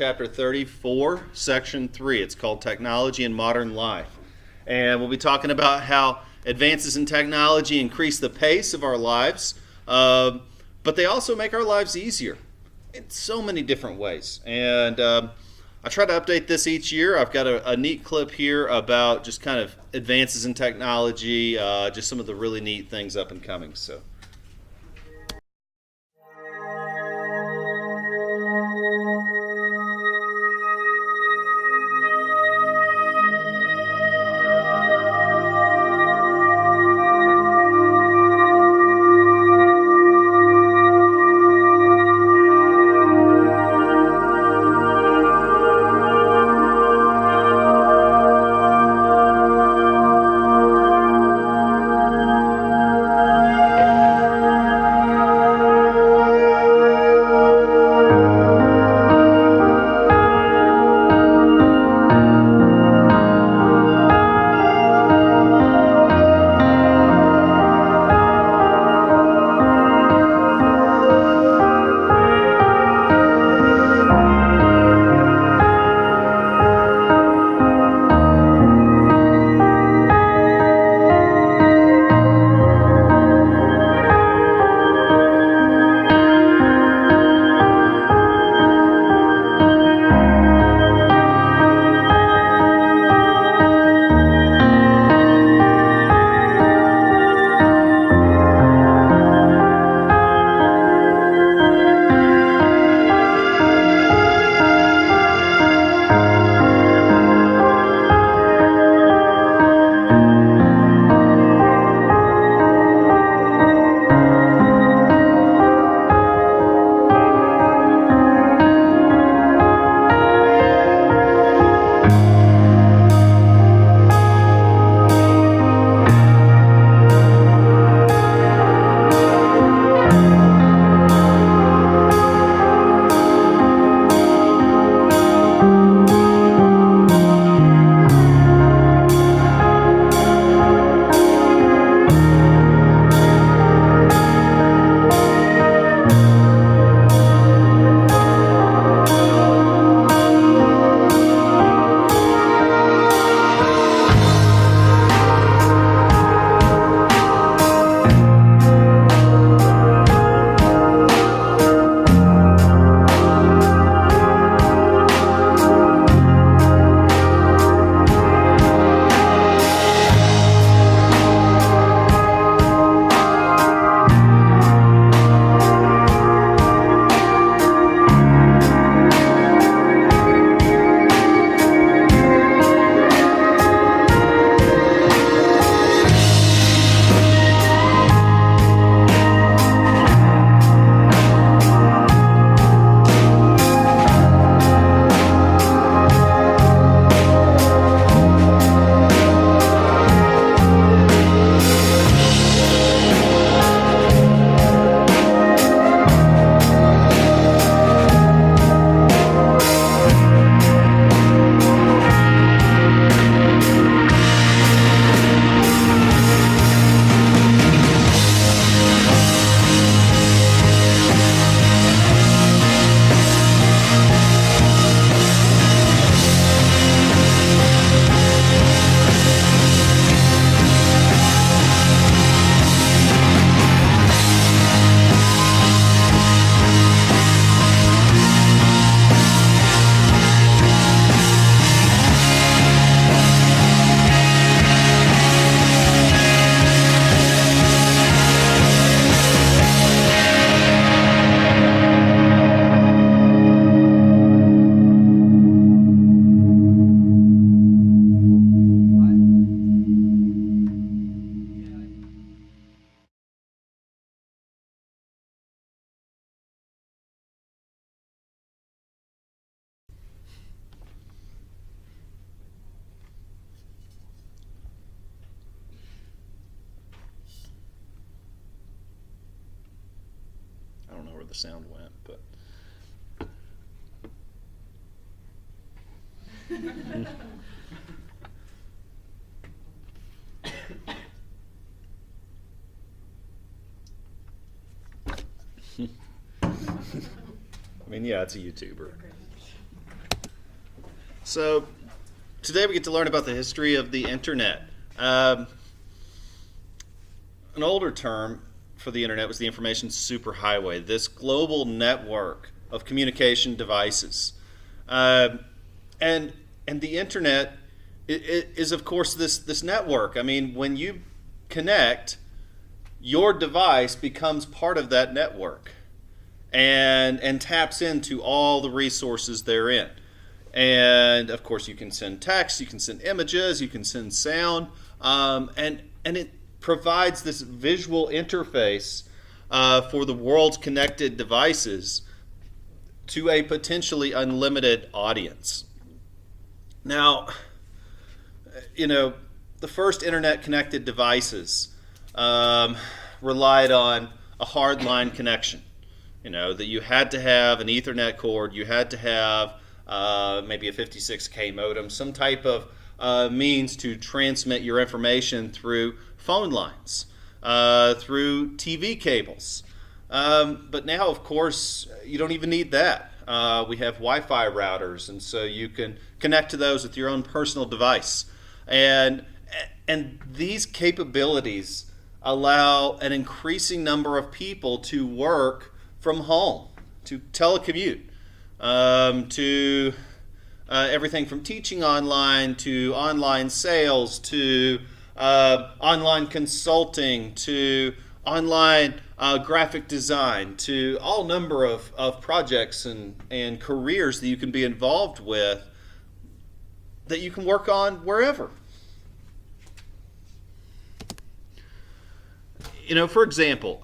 chapter 34, section 3. It's called Technology and Modern Life. And we'll be talking about how advances in technology increase the pace of our lives, but they also make our lives easier in so many different ways. And I try to update this each year. I've got a neat clip here about just kind of advances in technology, just some of the really neat things up and coming. So. I don't know where the sound went, but I mean, yeah, it's a YouTuber. So today we get to learn about the history of the internet. An older term for the internet was the information superhighway, this global network of communication devices. And the internet is of course this network. I mean, when you connect, your device becomes part of that network and taps into all the resources therein. And of course, you can send text, you can send images, you can send sound, and it provides this visual interface for the world's connected devices to a potentially unlimited audience. Now, the first internet connected devices relied on a hardline connection. That you had to have an Ethernet cord, you had to have maybe a 56K modem, some type of means to transmit your information through phone lines, through TV cables. But now, of course, you don't even need that. We have Wi-Fi routers, and so you can connect to those with your own personal device. And these capabilities allow an increasing number of people to work from home, to telecommute, to everything from teaching online to online sales to online consulting to online graphic design to all number of projects and careers that you can be involved with that you can work on wherever. For example,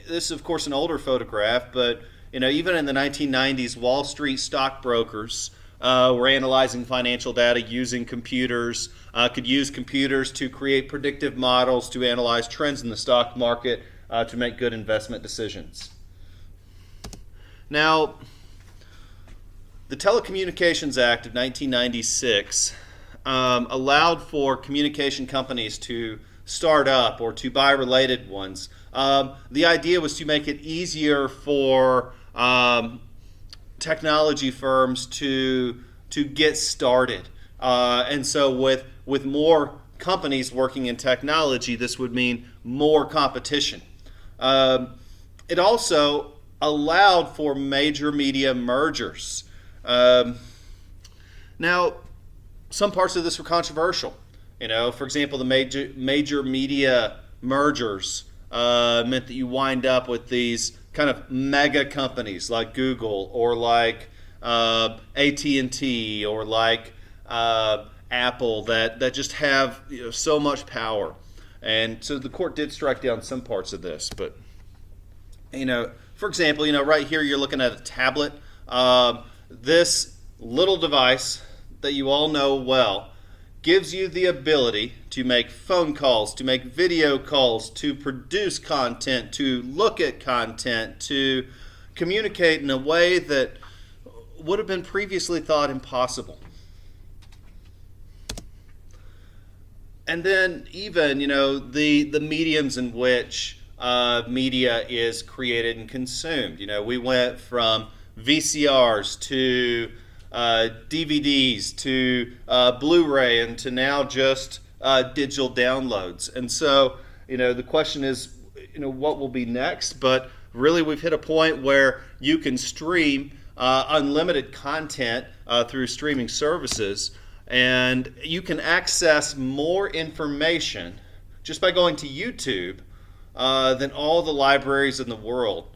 this is of course an older photograph, but even in the 1990s, Wall Street stockbrokers were analyzing financial data using computers, could use computers to create predictive models to analyze trends in the stock market to make good investment decisions. Now, the Telecommunications Act of 1996 allowed for communication companies to start up or to buy related ones. The idea was to make it easier for technology firms to get started. And so with more companies working in technology, this would mean more competition. It also allowed for major media mergers. Now, some parts of this were controversial. For example, the major media mergers meant that you wind up with these kind of mega companies like Google or like AT&T or like Apple that just have so much power. And so the court did strike down some parts of this. But, for example, right here you're looking at a tablet. This little device that you all know well gives you the ability to make phone calls, to make video calls, to produce content, to look at content, to communicate in a way that would have been previously thought impossible. And then even, the mediums in which media is created and consumed. We went from VCRs to DVDs to Blu-ray and to now just digital downloads. And so, the question is, what will be next? But really we've hit a point where you can stream unlimited content through streaming services, and you can access more information just by going to YouTube than all the libraries in the world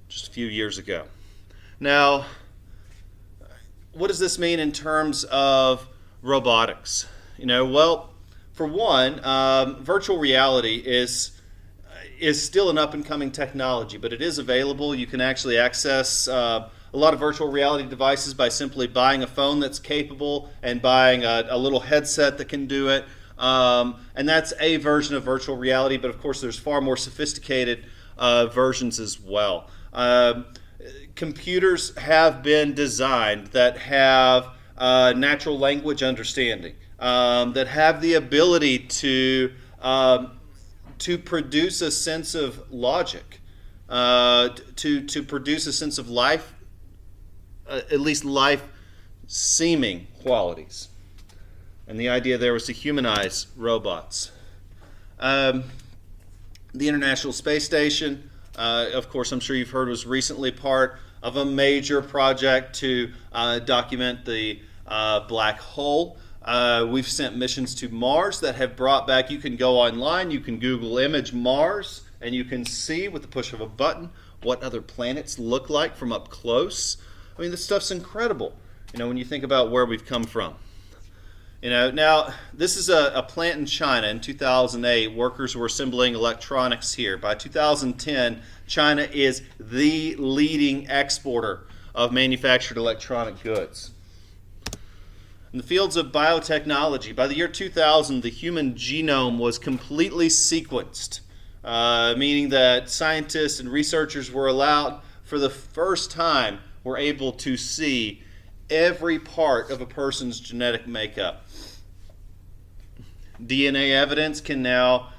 just a few years ago. Now, what does this mean in terms of robotics? Well, for one, virtual reality is still an up-and-coming technology, but it is available. You can actually access a lot of virtual reality devices by simply buying a phone that's capable and buying a little headset that can do it. And that's a version of virtual reality, but of course there's far more sophisticated versions as well. Computers have been designed that have natural language understanding, that have the ability to produce a sense of logic, to produce a sense of life, at least life seeming qualities. And the idea there was to humanize robots. The International Space Station, of course, I'm sure you've heard, was recently part of a major project to document the black hole. We've sent missions to Mars that have brought back, you can go online, you can Google image Mars, and you can see with the push of a button what other planets look like from up close. I mean, this stuff's incredible, when you think about where we've come from. Now, this is a plant in China. In 2008, workers were assembling electronics here. By 2010, China is the leading exporter of manufactured electronic goods. In the fields of biotechnology, by the year 2000, the human genome was completely sequenced, meaning that scientists and researchers were allowed, for the first time, were able to see every part of a person's genetic makeup. DNA evidence can now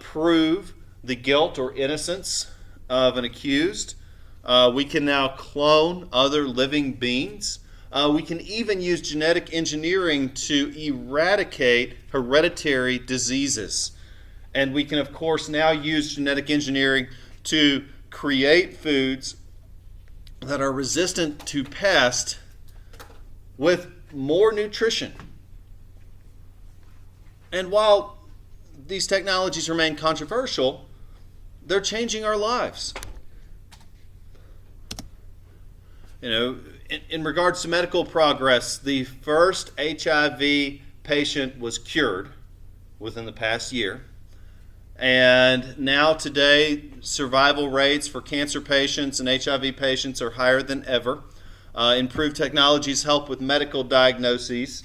prove the guilt or innocence of an accused. We can now clone other living beings. We can even use genetic engineering to eradicate hereditary diseases. And we can, of course, now use genetic engineering to create foods that are resistant to pests with more nutrition. And while these technologies remain controversial, they're changing our lives. In regards to medical progress, the first HIV patient was cured within the past year. And now today, survival rates for cancer patients and HIV patients are higher than ever. Improved technologies help with medical diagnoses.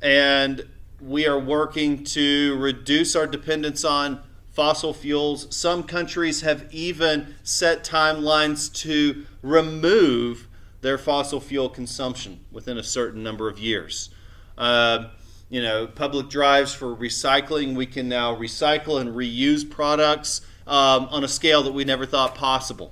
And we are working to reduce our dependence on fossil fuels. Some countries have even set timelines to remove their fossil fuel consumption within a certain number of years. Public drives for recycling. We can now recycle and reuse products on a scale that we never thought possible.